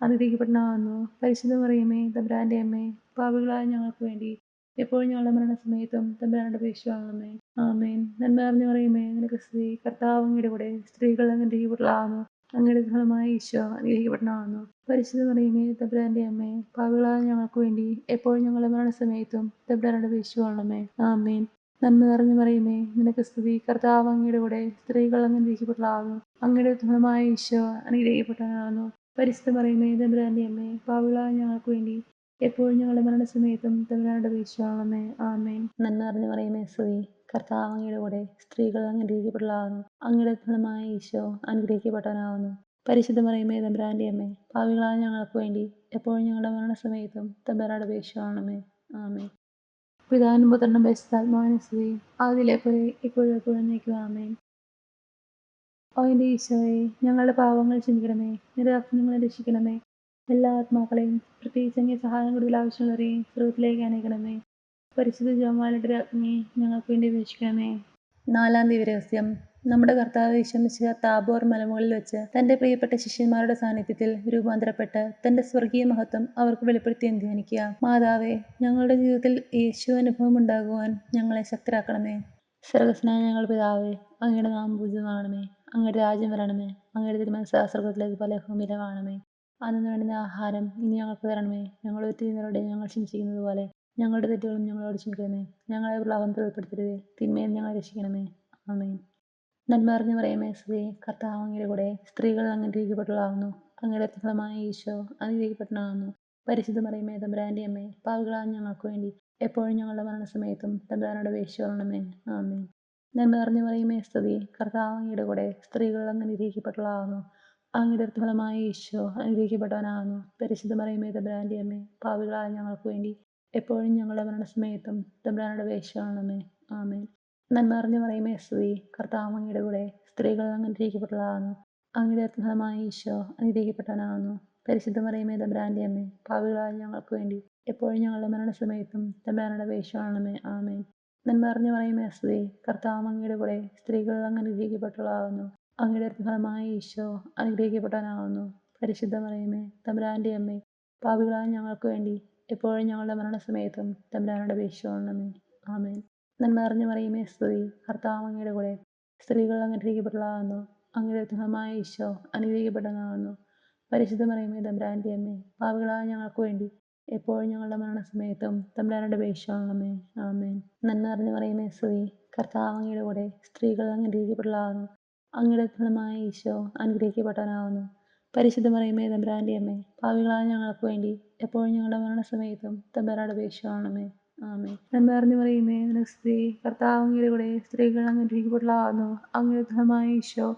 അനുഗ്രഹിക്കപ്പെട്ടവനാകുന്നു. പരിശുദ്ധ മറിയമേ തമ്പുരാന്റെ അമ്മേ, പാപികളായ ഞങ്ങൾക്ക് വേണ്ടി എപ്പോഴും ഞങ്ങളുടെ മരണസമയത്തും തമ്പുരാനോട് അപേക്ഷിച്ചുകൊള്ളണമേ. ആമേൻ. നന്മ നിറഞ്ഞ മറിയമേ നിനക്ക് സ്തുതി. കർത്താവ് അങ്ങയുടെ കൂടെ സ്ത്രീകൾ അങ്ങ് അനുഗ്രഹിക്കപ്പെട്ടവളാകുന്നു. അങ്ങയുടെ ഫലമായ ഈശോ അനുഗ്രഹിക്കപ്പെട്ടവനാകുന്നു. പരിശുദ്ധ മറിയമേ തമ്പുരാന്റെ അമ്മേ, പാപികളായ ഞങ്ങൾക്ക് വേണ്ടി എപ്പോഴും ഞങ്ങളുടെ മരണസമയത്തും തമ്പുരാനോട് അപേക്ഷിച്ചുകൊള്ളണമേ. ആമേൻ. നന്മ നിറഞ്ഞ മറിയമേ നിനക്ക് സ്തുതി. കർത്താവ് അങ്ങയുടെ കൂടെ സ്ത്രീകൾ അങ്ങ് അനുഗ്രഹിക്കപ്പെട്ടവളാകുന്നു. അങ്ങയുടെ ഫലമായ ഈശോ അനുഗ്രഹിക്കപ്പെട്ടവനാകുന്നു. പരിശുദ്ധ മറിയമേ തമ്പുരാന്റെ അമ്മേ, പാപികളായ ഞങ്ങൾക്ക് വേണ്ടി എപ്പോഴും ഞങ്ങളുടെ മരണസമയത്തും തമ്പുരാനോട് അപേക്ഷിച്ചുകൊള്ളണമേ. ആമേൻ. നന്മ നിറഞ്ഞ മറിയമേ സ്തുതി. കർത്താവ് അങ്ങയുടെ കൂടെ സ്ത്രീകൾ അങ്ങ് അനുഗ്രഹിക്കപ്പെട്ടവളാകുന്നു. അങ്ങയുടെ ഫലമായ ഈശോ അനുഗ്രഹിക്കപ്പെട്ടവനാകുന്നു. പരിശുദ്ധ മറിയമേ തമ്പുരാന്റെ അമ്മേ, പാപികളായ ഞങ്ങൾക്ക് വേണ്ടി എപ്പോഴും ഞങ്ങളുടെ മരണസമയത്തും തമ്പുരാനോട് അപേക്ഷിച്ചുകൊള്ളണമേ. ആമേൻ. പിതാവിനും പുത്രനും പരിശുദ്ധാത്മാവിനും സ്തുതി. ആദിയിലെ പോലെ ഇപ്പോഴും എപ്പോഴും എന്നേക്കും. ആമേൻ. ഓ എൻ്റെ ഈശോയെ, ഞങ്ങളുടെ പാപങ്ങൾ ക്ഷമിക്കണമേ. നിരപരാധികളെ രക്ഷിക്കണമേ. എല്ലാ ആത്മാക്കളെയും പ്രത്യേകിച്ച് അങ്ങേ സഹായം കൂടുതൽ ആവശ്യമുള്ളവരെയും സ്രോതത്തിലേക്ക് അനേക്കണമേ. പരിശുദ്ധ ജപമാലയുടെ രാജ്ഞി ഞങ്ങൾക്ക് വേണ്ടി അപേക്ഷിക്കണമേ. 4-ാം ദിവരഹസ്യം. നമ്മുടെ കർത്താവ് യേശു മിശിഹ താബോർ മലമുകളിൽ വെച്ച് തൻ്റെ പ്രിയപ്പെട്ട ശിഷ്യന്മാരുടെ സാന്നിധ്യത്തിൽ രൂപാന്തരപ്പെട്ട് തൻ്റെ സ്വർഗീയ മഹത്വം അവർക്ക് വെളിപ്പെടുത്തിയെന്ന് ധ്യാനിക്കുക. മാതാവേ, ഞങ്ങളുടെ ജീവിതത്തിൽ യേശു അനുഭവം ഉണ്ടാകുവാൻ ഞങ്ങളെ ശക്തരാക്കണമേ. സ്വർഗ്ഗസ്ഥനായ ഞങ്ങളുടെ പിതാവേ, അങ്ങയുടെ നാമം പൂജിതമാകണമേ. അങ്ങയുടെ രാജ്യം വരണമേ. അങ്ങയുടെ തിരുമനസ്സ് സ്വർഗ്ഗത്തിലേക്ക് പോലെ ഭൂമിയിലും ആകണമേ. അന്നു വേണ്ടുന്ന ആഹാരം ഇനി ഞങ്ങൾക്ക് തരണമേ. ഞങ്ങളുടെ തെറ്റുകളോട് ഞങ്ങൾ ക്ഷമിച്ചിരിക്കുന്നത് പോലെ ഞങ്ങളുടെ തെറ്റുകളും ഞങ്ങളോട് ക്ഷമിക്കണമേ. ഞങ്ങളെ പ്രലോഭനത്തിൽ ഉൾപ്പെടുത്തരുതേ, തിന്മയിൽ ഞങ്ങളെ രക്ഷിക്കണമേ. ആമേൻ. നന്മ നിറഞ്ഞ മറിയമേ സ്തുതി. കർത്താവ് അങ്ങയുടെ കൂടെ സ്ത്രീകൾ അങ്ങ് അനുഗ്രഹിക്കപ്പെട്ടവളാകുന്നു. അങ്ങയുടെ ഫലമായ ഈശോ അനുഗ്രഹിക്കപ്പെട്ടവനാകുന്നു. പരിശുദ്ധ മറിയമേ തമ്പുരാന്റെ അമ്മേ, പാപികളായ ഞങ്ങൾക്ക് വേണ്ടി എപ്പോഴും ഞങ്ങളുടെ മരണസമയത്തും തമ്പുരാനോട് അപേക്ഷിച്ചുകൊള്ളണമേ. ആമേൻ. നന്മ നിറഞ്ഞ മറിയമേ സ്തുതി. കർത്താവ് അങ്ങയുടെ കൂടെ സ്ത്രീകൾ അങ്ങ് അനുഗ്രഹിക്കപ്പെട്ടവളാകുന്നു. അങ്ങയുടെ ഫലമായ ഈശോ അനുഗ്രഹിക്കപ്പെട്ടവനാകുന്നു. പരിശുദ്ധ മറിയമേ തമ്പുരാന്റെ അമ്മേ, പാപികളായ ഞങ്ങൾക്ക് വേണ്ടി എപ്പോഴും ഞങ്ങളുടെ മരണസമയത്തും തമ്പുരാനോട് അപേക്ഷിച്ചുകൊള്ളണമേ. ആമേൻ. നന്മ നിറഞ്ഞ മറിയമേ സ്തുതി. കർത്താവ് അങ്ങയുടെ കൂടെ സ്ത്രീകൾ അങ്ങ് അനുഗ്രഹിക്കപ്പെട്ടവളാകുന്നു. അങ്ങയുടെ ഫലമായ ഈശോ അനുഗ്രഹിക്കപ്പെട്ടവനാകുന്നു. പരിശുദ്ധ മറിയമേ തമ്പുരാന്റെ അമ്മേ, പാപികളായ ഞങ്ങൾക്ക് വേണ്ടി എപ്പോഴും ഞങ്ങളുടെ മരണസമയത്തും തമ്പുരാനോട് അപേക്ഷിച്ചുകൊള്ളണമേ. ആമേൻ. നന്മ നിറഞ്ഞ മറിയമേ സ്തുതി. കർത്താവ് അങ്ങയുടെ കൂടെ സ്ത്രീകൾ അങ്ങ് അനുഗ്രഹിക്കപ്പെട്ടവളാകുന്നു. അങ്ങയുടെ ഫലമായ ഈശോ അനുഗ്രഹിക്കപ്പെട്ടവനാകുന്നു. പരിശുദ്ധ മറിയമേ തമ്പുരാന്റെ അമ്മേ, പാപികളായ ഞങ്ങൾക്ക് വേണ്ടി എപ്പോഴും ഞങ്ങളുടെ മരണസമയത്തും തമ്പുരാനോട് അപേക്ഷിച്ചുകൊള്ളണമേ. ആമേൻ. നന്മ നിറഞ്ഞ മറിയമേ സ്തുതി. കർത്താവ് അങ്ങയുടെ കൂടെ സ്ത്രീകൾ അങ്ങ് അനുഗ്രഹിക്കപ്പെട്ടവളാകുന്നു. അങ്ങയുടെ ഫലമായ ഈശോ അനുഗ്രഹിക്കപ്പെട്ടവനാകുന്നു. പരിശുദ്ധ മറിയമേ തമ്പുരാന്റെ അമ്മേ, പാപികളായ ഞങ്ങൾക്ക് വേണ്ടി എപ്പോഴും ഞങ്ങളുടെ മരണസമയത്തും തമ്പുരാനോട് അപേക്ഷിച്ചുകൊള്ളണമേ. ആമേൻ. നന്മ നിറഞ്ഞ മറിയമേ സ്തുതി. കർത്താവ് അങ്ങയുടെ കൂടെ സ്ത്രീകൾ അങ്ങ് അനുഗ്രഹിക്കപ്പെട്ടവളാകുന്നു. അങ്ങയുടെ ഫലമായ ഈശോ അനുഗ്രഹിക്കപ്പെട്ടവനാകുന്നു. പരിശുദ്ധ മറിയമേ തമ്പുരാന്റെ അമ്മേ, പാപികളായ ഞങ്ങൾക്ക് വേണ്ടി എപ്പോഴും ഞങ്ങളുടെ മരണസമയത്തും തമ്പുരാനോട് അപേക്ഷിച്ചുകൊള്ളണമേ. ആമേൻ. നന്മ നിറഞ്ഞ മറിയമേ നിനക്ക് സ്തുതി. കർത്താവ് അങ്ങയുടെ കൂടെ സ്ത്രീകൾ അങ്ങ് അനുഗ്രഹിക്കപ്പെട്ടവളാകുന്നു. അങ്ങയുടെ ഫലമായ ഈശോ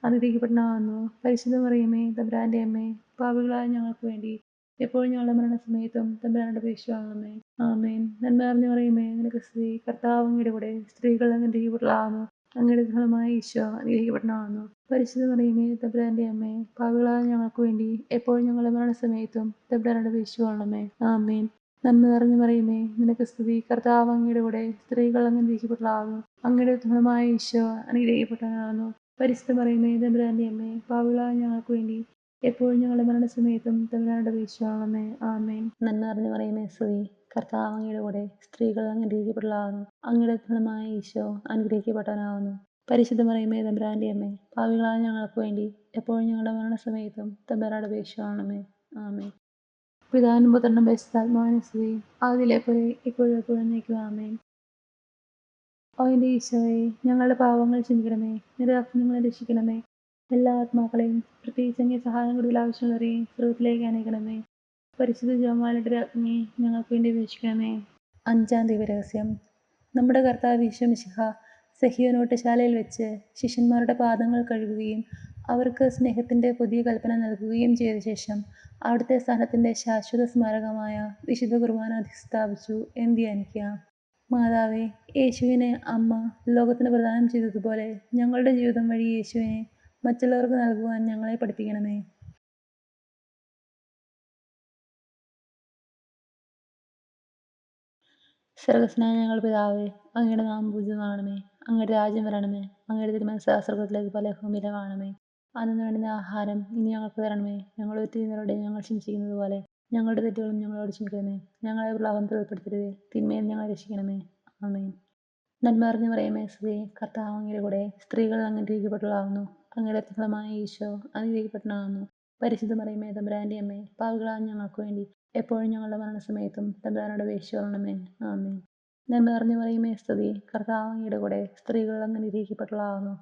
അനുഗ്രഹിക്കപ്പെട്ടവനാകുന്നു. പരിശുദ്ധ മറിയമേ തമ്പുരാന്റെ അമ്മേ, പാപികളായ ഞങ്ങൾക്ക് വേണ്ടി എപ്പോഴും ഞങ്ങളുടെ മരണസമയത്തും തമ്പുരാനോട് അപേക്ഷിച്ചുകൊള്ളണമേ. ആമേൻ. നന്മ നിറഞ്ഞ മറിയമേ നിനക്ക് സ്തുതി. കർത്താവ് അങ്ങയുടെ കൂടെ സ്ത്രീകൾ അങ്ങ് അനുഗ്രഹിക്കപ്പെട്ടവളാകുന്നു. അങ്ങയുടെ ഫലമായ ഈശോ അനുഗ്രഹിക്കപ്പെട്ടവനാകുന്നു. പരിശുദ്ധ മറിയമേ തമ്പുരാന്റെ അമ്മേ, പാപികളായ ഞങ്ങൾക്ക് വേണ്ടി എപ്പോഴും ഞങ്ങളുടെ മരണസമയത്തും തമ്പുരാനോട് അപേക്ഷിച്ചുകൊള്ളണമേ. ആമേൻ. നന്മ നിറഞ്ഞു മറിയമേ, നിനക്ക് സ്തുതി. കർത്താവ് അങ്ങയുടെ കൂടെ, സ്ത്രീകൾ അങ്ങ് അനുഗ്രഹിക്കപ്പെട്ടവളാകുന്നു. അങ്ങയുടെ ഉത്തമമായ ഈശോ അനുഗ്രഹിക്കപ്പെട്ടവനാകുന്നു. പരിശുദ്ധ മറിയമേ, തമ്പുരാന്റെ അമ്മേ, പാപികളായ ഞങ്ങൾക്ക് വേണ്ടി എപ്പോഴും ഞങ്ങളുടെ മരണസമയത്തും തമ്പുരാനോട് അപേക്ഷിക്കണമേ. ആമേൻ. നന്മ നിറഞ്ഞു മറിയമേ, സ്തുതി. കർത്താവ് അങ്ങയുടെ കൂടെ, സ്ത്രീകൾ അങ്ങ് അനുഗ്രഹിക്കപ്പെട്ടവളാകുന്നു. അങ്ങയുടെ ഉത്തമമായ ഈശോ അനുഗ്രഹിക്കപ്പെട്ടവനാകുന്നു. പരിശുദ്ധ മറിയമേ, തമ്പുരാന്റെ അമ്മേ, പാപികളായ ഞങ്ങൾക്ക് വേണ്ടി എപ്പോഴും ഞങ്ങളുടെ മരണസമയത്തും തമ്പുരാനോട് അപേക്ഷിക്കണമേ. ആമേൻ. പിതാവിനും പുത്രനും പരിശുദ്ധാത്മാവിനും സ്തുതി. ആദിയിലെ പോലെ ഇപ്പോഴും എപ്പോഴും എന്നേക്കും. ആമേൻ. ഓ എൻ്റെ ഈശോയെ, ഞങ്ങളുടെ പാവങ്ങൾ ക്ഷമിക്കണമേ, നിരാജ്ഞങ്ങളെ രക്ഷിക്കണമേ. എല്ലാ ആത്മാക്കളെയും, പ്രത്യേകിച്ച് അങ്ങേ സഹായം കൂടുതൽ ആവശ്യമുള്ളവരെയും സ്വർഗ്ഗത്തിലേക്ക് അനയിക്കണമേ. പരിശുദ്ധ ജപമാലയുടെ രാജ്ഞിയെ ഞങ്ങൾക്ക് വേണ്ടി അപേക്ഷിക്കണമേ. 5-ാം ദിവരഹസ്യം. നമ്മുടെ കർത്താവ് ഈശോ മിശിഹ സഹീയോനോട്ടുശാലയിൽ വെച്ച് ശിഷ്യന്മാരുടെ പാദങ്ങൾ കഴുകുകയും അവർക്ക് സ്നേഹത്തിൻ്റെ പുതിയ കൽപ്പന നൽകുകയും ചെയ്ത ശേഷം അവിടുത്തെ സ്ഥാനത്തിൻ്റെ ശാശ്വത സ്മാരകമായ വിശുദ്ധ കുർബാന അധിസ്ഥാപിച്ചു എന്ന് ധ്യാനിക്കാം. മാതാവേ, യേശുവിനെ അമ്മ ലോകത്തിന് പ്രദാനം ചെയ്തതുപോലെ ഞങ്ങളുടെ ജീവിതം വഴി യേശുവിനെ മറ്റുള്ളവർക്ക് നൽകുവാൻ ഞങ്ങളെ പഠിപ്പിക്കണമേ. സ്വർഗ്ഗസ്ഥനായ ഞങ്ങളുടെ പിതാവേ, അങ്ങയുടെ നാമം പൂജിതമാകണമേ. അങ്ങയുടെ രാജ്യം വരണമേ. അങ്ങയുടെ തിരുമനസ്സ് സ്വർഗ്ഗത്തിലേതുപോലെ ഭൂമിയിലും ആകണമേ. അന്നു വേണ്ടുന്ന ആഹാരം ഇനി ഞങ്ങൾക്ക് തരണമേ. ഞങ്ങളുടെ തെറ്റുകാരോട് ഞങ്ങൾ ക്ഷമിച്ചിരിക്കുന്നത് പോലെ ഞങ്ങളുടെ തെറ്റുകളും ഞങ്ങളോട് ക്ഷമിക്കണമേ. ഞങ്ങളെ പ്രലോഭനത്തിൽ ഉൾപ്പെടുത്തരുതേ, തിന്മയിൽ ഞങ്ങളെ രക്ഷിക്കണമേ. ആമേൻ. നന്മ നിറഞ്ഞു മറിയമേ, സ്തുതി. കർത്താവ് അങ്ങയുടെ കൂടെ, സ്ത്രീകൾ അങ്ങ് അനുഗ്രഹിക്കപ്പെട്ടവളാകുന്നു. അങ്ങയുടെ ഫലമായ ഈശോ അനുഗ്രഹിക്കപ്പെട്ടവനാകുന്നു. പരിശുദ്ധ മറിയമേ, തമ്പുരാന്റെ അമ്മേ, പാപികളായ ഞങ്ങൾക്ക് വേണ്ടി എപ്പോഴും ഞങ്ങളുടെ മരണസമയത്തും തമ്പുരാനോട് അപേക്ഷിക്കണമേ. ആമേൻ. നന്മ നിറഞ്ഞു മറിയമേ, സ്തുതി. കർത്താവ് അങ്ങയുടെ കൂടെ, സ്ത്രീകൾ അങ്ങ് അനുഗ്രഹിക്കപ്പെട്ടവളാകുന്നു.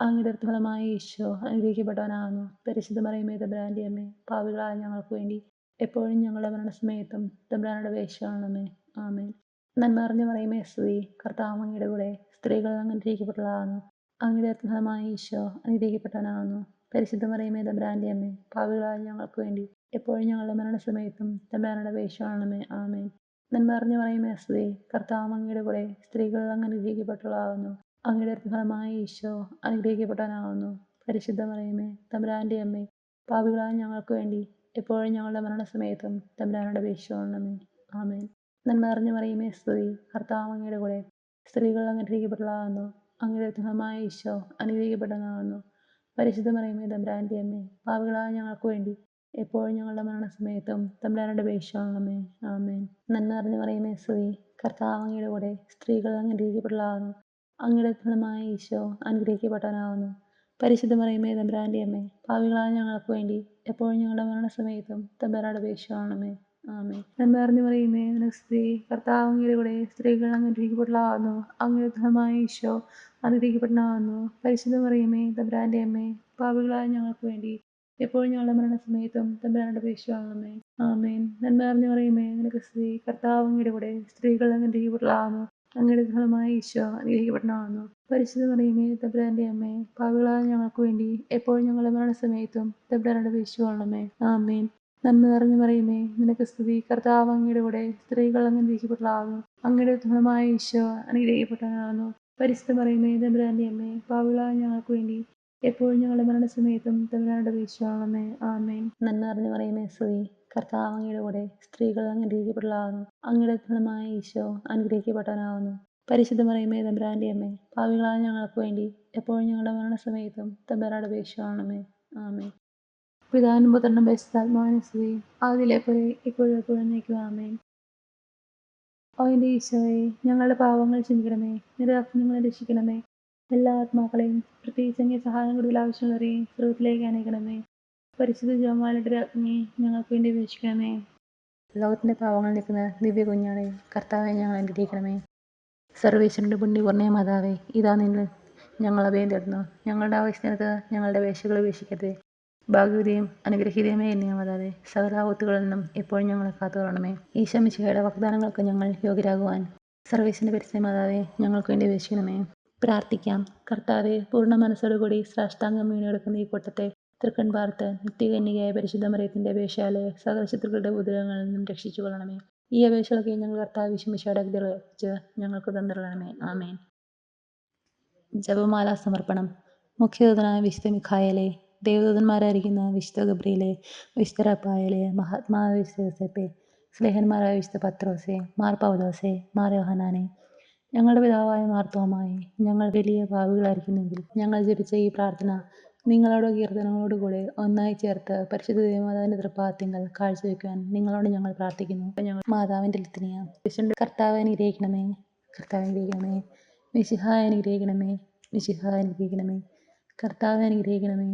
അങ്ങയുടെ ഫലമായ ഈശോ അനുഗ്രഹിക്കപ്പെട്ടവനാകുന്നു. പരിശുദ്ധ മറിയമേ, തമ്പുരാന്റെ അമ്മേ, പാപികളായ ഞങ്ങൾക്ക് വേണ്ടി എപ്പോഴും ഞങ്ങളുടെ മരണസമയത്തും തമ്പുരാനോട് അപേക്ഷിക്കണമേ. ആമേൻ. നന്മ നിറഞ്ഞു മറിയമേ, സ്തുതി. കർത്താവ് അങ്ങയുടെ കൂടെ, സ്ത്രീകൾ അങ്ങ് അനുഗ്രഹിക്കപ്പെട്ടവളാകുന്നു. അങ്ങയുടെ ഫലമായ ഈശോ അനുഗ്രഹിക്കപ്പെട്ടവനാകുന്നു. പരിശുദ്ധ മറിയമേ, തമ്പുരാന്റെ അമ്മേ, പാപികളായ ഞങ്ങൾക്ക് വേണ്ടി എപ്പോഴും ഞങ്ങളുടെ മരണസമയത്തും തമ്പുരാനോട് അപേക്ഷിക്കണമേ. ആമേൻ. നന്മ നിറഞ്ഞു മറിയമേ, സ്തുതി. കർത്താവ് അങ്ങയുടെ കൂടെ, സ്ത്രീകൾ അങ്ങ് അനുഗ്രഹിക്കപ്പെട്ടവളാകുന്നു. അങ്ങയുടെ ഫലമായ ഈശോ അനുഗ്രഹിക്കപ്പെട്ടവനാകുന്നു. പരിശുദ്ധ മറിയമേ, തമ്പുരാന്റെ അമ്മേ, പാപികളായ ഞങ്ങൾക്ക് വേണ്ടി എപ്പോഴും ഞങ്ങളുടെ മരണസമയത്തും തമ്പുരാനോട് അപേക്ഷിക്കണമേ. ആമേൻ. നന്മ നിറഞ്ഞു മറിയമേ, സ്തുതി. കർത്താവ് അങ്ങയുടെ കൂടെ, സ്ത്രീകൾ അങ്ങ് അനുഗ്രഹിക്കപ്പെട്ടവളാകുന്നു. അങ്ങയുടെ ഫലമായ ഈശോ അനുഗ്രഹിക്കപ്പെട്ടവനാകുന്നു. പരിശുദ്ധ മറിയമേ, തമ്പുരാന്റെ അമ്മേ, പാപികളായ ഞങ്ങൾക്ക് വേണ്ടി എപ്പോഴും ഞങ്ങളുടെ മരണസമയത്തും തമ്പുരാനോട് അപേക്ഷിക്കണമേ. ആമേൻ. നന്മ നിറഞ്ഞു മറിയമേ, സ്തുതി. കർത്താവ് അങ്ങയുടെ കൂടെ, സ്ത്രീകൾ അങ്ങ് അനുഗ്രഹിക്കപ്പെട്ടവളാകുന്നു. അങ്ങയുടെ ഫലമായ ഈശോ അനുഗ്രഹിക്കപ്പെട്ടവനാകുന്നു. പരിശുദ്ധ മറിയമേ, തമ്പുരാന്റെ അമ്മേ, പാപികളായ ഞങ്ങൾക്ക് വേണ്ടി എപ്പോഴും ഞങ്ങളുടെ മരണസമയത്തും തമ്പുരാനോട് അപേക്ഷിക്കണമേ. ആമേൻ. നന്മ നിറഞ്ഞു മറിയമേ, നിനക്ക് സ്തുതി. കർത്താവ് അങ്ങയുടെ കൂടെ, സ്ത്രീകൾ അങ്ങ് അനുഗ്രഹിക്കപ്പെട്ടവളാകുന്നു. അങ്ങയുടെ ഫലമായ ഈശോ അനുഗ്രഹിക്കപ്പെട്ടവനാകുന്നു. പരിശുദ്ധ മറിയമേ, തമ്പുരാന്റെ അമ്മേ, പാപികളായ ഞങ്ങൾക്ക് വേണ്ടി എപ്പോഴും ഞങ്ങളുടെ മരണസമയത്തും തമ്പുരാനോട് അപേക്ഷിക്കണമേ. ആമേൻ. നന്മ നിറഞ്ഞു മറിയമേ, നിനക്ക് സ്തുതി. കർത്താവ് അങ്ങയുടെ കൂടെ, സ്ത്രീകൾ അങ്ങ് അനുഗ്രഹിക്കപ്പെട്ടവളാകുന്നു. അങ്ങയുടെ ഫലമായ ഈശോ അനുഗ്രഹിക്കപ്പെട്ടവനാകുന്നു. പരിശുദ്ധ മറിയമേ, തമ്പുരാന്റെ അമ്മേ, പാപികളായ ഞങ്ങൾക്ക് വേണ്ടി എപ്പോഴും ഞങ്ങളുടെ മരണസമയത്തും തമ്പുരാനോട് അപേക്ഷിക്കണമേ. ആമേൻ. നന്മ നിറഞ്ഞു മറിയമേ, നിനക്ക് സ്തുതി. കർത്താവ് അങ്ങയുടെ കൂടെ, സ്ത്രീകൾ അങ്ങ് അനുഗ്രഹിക്കപ്പെട്ടവളാകുന്നു. അങ്ങയുടെ ഫലമായ ഈശോ അനുഗ്രഹിക്കപ്പെട്ടവനാകുന്നു. പരിശുദ്ധ മറിയമേ, തമ്പുരാന്റെ അമ്മേ, പാപികളായ ഞങ്ങൾക്ക് വേണ്ടി എപ്പോഴും ഞങ്ങളുടെ മരണസമയത്തും തമ്പുരാനോട് അപേക്ഷിക്കണമേ. ആമേൻ. നന്മ നിറഞ്ഞു മറിയമേ, സ്തുതി. കർത്താവ് അങ്ങയുടെ കൂടെ, സ്ത്രീകൾ അങ്ങ് അനുഗ്രഹിക്കപ്പെട്ടവളാകുന്നു. അങ്ങയുടെ ഫലമായ ഈശോ അനുഗ്രഹിക്കപ്പെട്ടവനാകുന്നു. പരിശുദ്ധ മറിയമേ, തമ്പുരാന്റെ അമ്മേ, പാപികളായ ഞങ്ങൾക്ക് വേണ്ടി എപ്പോഴും ഞങ്ങളുടെ മരണസമയത്തും തമ്പുരാനോട് അപേക്ഷിക്കണമേ. ആമേൻ. പിതാവിനും പുത്രനും പരിശുദ്ധാത്മാവിനും സ്തുതി. ആദിയിലെ പോലെ ഇപ്പോഴും എപ്പോഴും എന്നേക്കും. ആമേൻ. ഓ എൻ്റെ ഈശോയെ, ഞങ്ങളുടെ പാവങ്ങൾ ക്ഷമിക്കണമേ, നിരാജ്ഞങ്ങളെ രക്ഷിക്കണമേ. എല്ലാ ആത്മാക്കളെയും, പ്രത്യേകിച്ച് അങ്ങേ സഹായം കൂടുതൽ ആവശ്യമുള്ളവരെയും സ്വർഗ്ഗത്തിലേക്ക് അനയിക്കണമേ. പരിശുദ്ധ ജപമാലയുടെ രാജ്ഞിയെ ഞങ്ങൾക്ക് വേണ്ടി അപേക്ഷിക്കണമേ. ലോകത്തിൻ്റെ പാവങ്ങൾ നീക്കുന്ന ദിവ്യ കുഞ്ഞാണേ, കർത്താവെ ഞങ്ങൾ അനുഗ്രഹിക്കണമേ. സർവേശ്വരൻ്റെ പുണ്യപൂർണ്ണ മാതാവേ, ഇതാ നിന്നിൽ ഞങ്ങൾ അഭയം തേടുന്നു. ഞങ്ങളുടെ ആവശ്യത്തിനകത്ത് ഞങ്ങളുടെ വേശകൾ ഉപേക്ഷിക്കരുതേ. ഭാഗ്യവതിയും അനുഗ്രഹീതയുമേ എന്നെ മാതാവേ, സകല ആപത്തുകളിൽ നിന്നും എപ്പോഴും ഞങ്ങളെ കാത്തുകൊള്ളണമേ. ഈശോ മിശിഹായുടെ വാഗ്ദാനങ്ങൾക്ക് ഞങ്ങൾ യോഗ്യരാകുവാൻ സർവേശ്വരൻ്റെ പരിശുദ്ധ മാതാവേ, ഞങ്ങൾക്ക് വേണ്ടി അപേക്ഷിക്കണമേ. പ്രാർത്ഥിക്കാം. കർത്താവെ, പൂർണ്ണ മനസ്സോടുകൂടി സാഷ്ടാംഗം വീണെടുക്കുന്ന ഈ കൂട്ടത്തെ തൃക്കൺ പാർത്ത് നിത്യകന്യകയായ പരിശുദ്ധ മറിയത്തിൻ്റെ അപേക്ഷയാലെ സകല ശത്രുക്കളുടെ ഉപദ്രവങ്ങളിൽ നിന്നും രക്ഷിച്ചു കൊള്ളണമേ. ഈ അപേക്ഷകളൊക്കെ ഞങ്ങൾ കർത്താവ് വിശുമിശയുടെ അഗ്നിച്ച് ഞങ്ങൾക്ക് തന്നിരണമേ. ആമേൻ. ജപമാല സമർപ്പണം. മുഖ്യദൂതനായ വിശുദ്ധ മിഖായേലേ, ദേവദൂതന്മാരായിരിക്കുന്ന വിശുദ്ധ ഗബ്രിയേലേ, വിശുദ്ധ റഫായേലേ, മഹാത്മാവായ വിശുദ്ധ യോസേപ്പേ, സ്ലേഹന്മാരായ വിശുദ്ധ പത്രോസേ, മാർ പൗലോസേ, മാർ യോഹന്നാനെ, ഞങ്ങളുടെ പിതാവായ മാർ തോമായെ, ഞങ്ങൾ വലിയ പാപികളായിരിക്കുന്നെങ്കിൽ ഞങ്ങൾ ജപിച്ച ഈ പ്രാർത്ഥന നിങ്ങളോട് കീർത്തനങ്ങളോടുകൂടെ ഒന്നായി ചേർത്ത് പരിശുദ്ധ ദേവമാതാവിന്റെ തൃപ്പാദത്തിങ്കൽ കാഴ്ചവെക്കുവാൻ നിങ്ങളോട് ഞങ്ങൾ പ്രാർത്ഥിക്കുന്നു. ഞങ്ങൾ മാതാവിന്റെ ലിത്തനിയ. കർത്താവെ അനുഗ്രഹിക്കണമേ, കർത്താവെ അനുഗ്രഹിക്കണമേ, മിശിഹായെ അനുഗ്രഹിക്കണമേ, മിശിഹായെ അനുഗ്രഹിക്കണമേ, കർത്താവെ അനുഗ്രഹിക്കണമേ,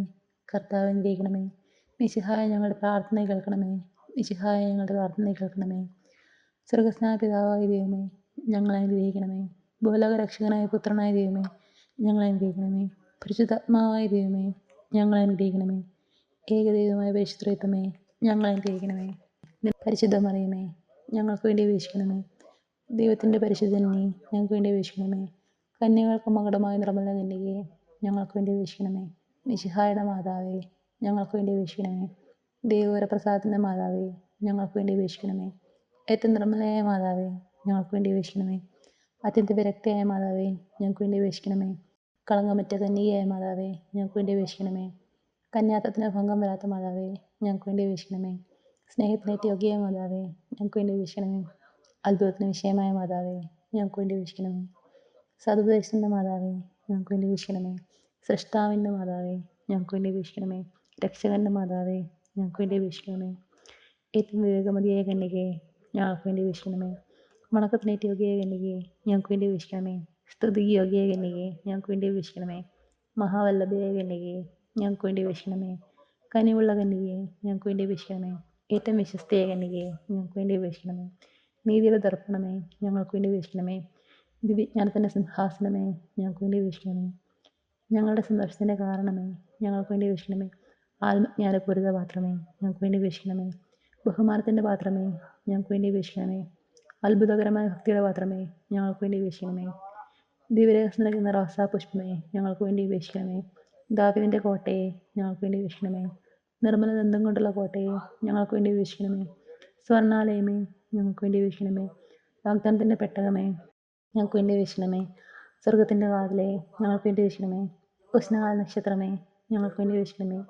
കർത്താവെ അനുഗ്രഹിക്കണമേ, മിശിഹായെ ഞങ്ങളുടെ പ്രാർത്ഥന കേൾക്കണമേ, മിശിഹായെ ഞങ്ങളുടെ പ്രാർത്ഥന കേൾക്കണമേ. സ്വർഗസ്നായ പിതാവായ ദൈവമേ, ഞങ്ങളെ അനുഗ്രഹിക്കണമേ. ഭൂലോക രക്ഷകനായ പുത്രനായ ദൈവമേ, ഞങ്ങളെ അനുഗ്രഹിക്കണമേ. പരിശുദ്ധാത്മാവായ ദൈവമേ, ഞങ്ങളെ അനുഗ്രഹിക്കണമേ. ഏകദൈവമായ പരിശുദ്ധത്വമേ, ഞങ്ങളെ അനുഗ്രഹിക്കണമേ. പരിശുദ്ധ മറിയമേ, ഞങ്ങൾക്ക് വേണ്ടി അപേക്ഷിക്കണമേ. ദൈവത്തിൻ്റെ പരിശുദ്ധനെ, ഞങ്ങൾക്ക് വേണ്ടി അപേക്ഷിക്കണമേ. കന്യകൾക്ക് മകുടമായ നിർമ്മല കന്യകയെ, ഞങ്ങൾക്ക് വേണ്ടി അപേക്ഷിക്കണമേ. മിശിഹായുടെ മാതാവേ, ഞങ്ങൾക്ക് വേണ്ടി അപേക്ഷിക്കണമേ. ദൈവവരപ്രസാദത്തിൻ്റെ മാതാവേ, ഞങ്ങൾക്ക് വേണ്ടി അപേക്ഷിക്കണമേ. ഏറ്റവും നിർമ്മലയായ മാതാവേ, ഞങ്ങൾക്ക് വേണ്ടി അപേക്ഷിക്കണമേ. അത്യന്ത വിരക്തിയായ മാതാവേ, ഞങ്ങൾക്ക് വേണ്ടി അപേക്ഷിക്കണമേ. കളങ്കമറ്റ കന്യകയായ മാതാവേ, ഞങ്ങൾക്ക് വേണ്ടി അപേക്ഷിക്കണമേ. കന്യാത്വത്തിന് ഭംഗം വരാത്ത മാതാവേ, ഞങ്ങൾക്ക് വേണ്ടി അപേക്ഷിക്കണമേ. സ്നേഹത്തിനേറ്റ യോഗ്യയായ മാതാവേ, ഞങ്ങൾക്ക് വേണ്ടി അപേക്ഷിക്കണമേ. അത്ഭുതത്തിന് വിഷയമായ മാതാവേ, ഞങ്ങൾക്ക് വേണ്ടി അപേക്ഷിക്കണമേ. സതുപദേശത്തിൻ്റെ മാതാവേ, ഞങ്ങൾക്ക് വേണ്ടി അപേക്ഷിക്കണമേ. സൃഷ്ടാവിൻ്റെ മാതാവേ, ഞങ്ങൾക്ക് വേണ്ടി അപേക്ഷിക്കണമേ. രക്ഷകൻ്റെ മാതാവേ, ഞങ്ങൾക്ക് വേണ്ടി അപേക്ഷിക്കണമേ. ഏറ്റവും വിവേകമതിയായ കന്യകയെ, ഞങ്ങൾക്ക് വേണ്ടി അപേക്ഷിക്കണമേ. വണക്കത്തിനേറ്റ യോഗ്യയായ കന്യകയെ, ഞങ്ങൾക്ക് വേണ്ടി അപേക്ഷിക്കണമേ. സ്തുതിക്ക് യോഗ്യയായ കന്യകയെ, ഞങ്ങൾക്ക് വേണ്ടി അപേക്ഷിക്കണമേ. മഹാവല്ലഭയായ കന്യകയെ, ഞങ്ങൾക്ക് വേണ്ടി അപേക്ഷിക്കണമേ. കനിവുള്ള കന്യകയെ, ഞങ്ങൾക്ക് വേണ്ടി അപേക്ഷിക്കണമേ. ഏറ്റവും വിശ്വസ്തയായ കന്യകയെ, ഞങ്ങൾക്ക് വേണ്ടി അപേക്ഷിക്കണമേ. നീതിയുടെ ദർപ്പണമേ, ഞങ്ങൾക്ക് വേണ്ടി അപേക്ഷിക്കണമേ. ദിവ്യജ്ഞാനത്തിൻ്റെ സിംഹാസനമേ, ഞങ്ങൾക്ക് വേണ്ടി അപേക്ഷിക്കണമേ. ഞങ്ങളുടെ സന്തോഷത്തിൻ്റെ കാരണമേ, ഞങ്ങൾക്ക് വേണ്ടി അപേക്ഷിക്കണമേ. ആത്മജ്ഞാനപൂരിത പാത്രമേ, ഞങ്ങൾക്ക് വേണ്ടി അപേക്ഷിക്കണമേ. ബഹുമാനത്തിൻ്റെ പാത്രമേ, ഞങ്ങൾക്ക് വേണ്ടി അപേക്ഷിക്കണമേ. അത്ഭുതകരമായ ഭക്തിയുടെ പാത്രമേ, ഞങ്ങൾക്ക് വേണ്ടി അപേക്ഷിക്കണമേ. ദിവ്യരഹസ്യം നൽകുന്ന റോസാപുഷ്പമേ, ഞങ്ങൾക്ക് വേണ്ടി അപേക്ഷിക്കണമേ. ദാവീദിൻ്റെ കോട്ടയെ, ഞങ്ങൾക്ക് വേണ്ടി അപേക്ഷിക്കണമേ. നിർമ്മല ദന്തം കൊണ്ടുള്ള കോട്ടയെ, ഞങ്ങൾക്ക് വേണ്ടി അപേക്ഷിക്കണമേ. സ്വർണ്ണാലയമേ, ഞങ്ങൾക്ക് വേണ്ടി അപേക്ഷിക്കണമേ. വാഗ്ദാനത്തിൻ്റെ പെട്ടകമേ, ഞങ്ങൾക്ക് വേണ്ടി അപേക്ഷിക്കണമേ. സ്വർഗത്തിൻ്റെ വാതിലേ, ഞങ്ങൾക്ക് വേണ്ടി അപേക്ഷിക്കണമേ. ഉഷ്ണകാല നക്ഷത്രമേ, ഞങ്ങൾക്ക് വേണ്ടി അപേക്ഷിക്കണമേ.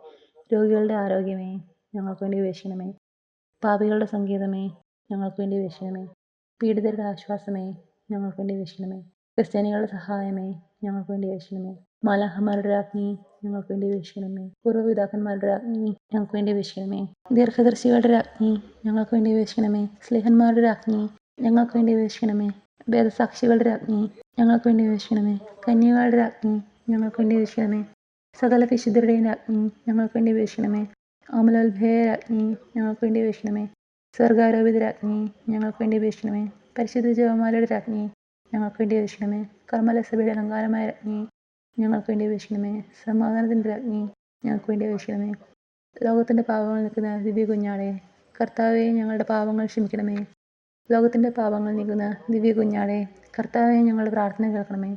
രോഗികളുടെ ആരോഗ്യമേ, ഞങ്ങൾക്ക് വേണ്ടി അപേക്ഷിക്കണമേ. പാപികളുടെ സംഗീതമേ, ഞങ്ങൾക്ക് വേണ്ടി അപേക്ഷിക്കണമേ. പീഡിതരുടെ ആശ്വാസമേ, ഞങ്ങൾക്ക് വേണ്ടി അപേക്ഷിക്കണമേ. ക്രിസ്ത്യാനികളുടെ സഹായമേ, ഞങ്ങൾക്ക് വേണ്ടി അപേക്ഷിക്കണമേ. മാലാഖമാരുടെ രാജ്ഞി, ഞങ്ങൾക്ക് വേണ്ടി അപേക്ഷിക്കണമേ. പൂർവ്വപിതാക്കന്മാരുടെ രാജ്ഞി, ഞങ്ങൾക്ക് വേണ്ടി അപേക്ഷിക്കണമേ. ദീർഘദർശികളുടെ രാജ്ഞി, ഞങ്ങൾക്ക് വേണ്ടി അപേക്ഷിക്കണമേ. സ്ലേഹന്മാരുടെ രാജ്ഞി, ഞങ്ങൾക്ക് വേണ്ടി അപേക്ഷിക്കണമേ. വേദസാക്ഷികളുടെ രാജ്ഞി, ഞങ്ങൾക്ക് വേണ്ടി അപേക്ഷിക്കണമേ. കന്യകളുടെ രാജ്ഞി, ഞങ്ങൾക്ക് വേണ്ടി അപേക്ഷിക്കണമേ. സകല വിശുദ്ധരുടെയും രാജ്ഞി, ഞങ്ങൾക്ക് വേണ്ടി അപേക്ഷിക്കണമേ. അമലോത്ഭയ രാജ്ഞി, ഞങ്ങൾക്ക് വേണ്ടി അപേക്ഷിക്കണമേ. സ്വർഗാരോപിത രാജ്ഞി, ഞങ്ങൾക്ക് വേണ്ടി അപേക്ഷിക്കണമേ. പരിശുദ്ധ ജപമാലയുടെ രാജ്ഞി, ഞങ്ങൾക്ക് വേണ്ടി അപേക്ഷിക്കണമേ. കർമ്മലസഭയുടെ അലങ്കാരമായ രാജ്ഞി, ഞങ്ങൾക്ക് വേണ്ടി അപേക്ഷിക്കണമേ. സമാധാനത്തിൻ്റെ രാജ്ഞി, ഞങ്ങൾക്ക് വേണ്ടി അപേക്ഷിക്കണമേ. ലോകത്തിൻ്റെ പാപങ്ങൾ നീക്കുന്ന ദിവ്യ കുഞ്ഞാടെ, കർത്താവെ ഞങ്ങളുടെ പാപങ്ങൾ ക്ഷമിക്കണമേ. ലോകത്തിൻ്റെ പാപങ്ങൾ നീക്കുന്ന ദിവ്യ കുഞ്ഞാടെ, കർത്താവെ ഞങ്ങളുടെ പ്രാർത്ഥന കേൾക്കണമേ.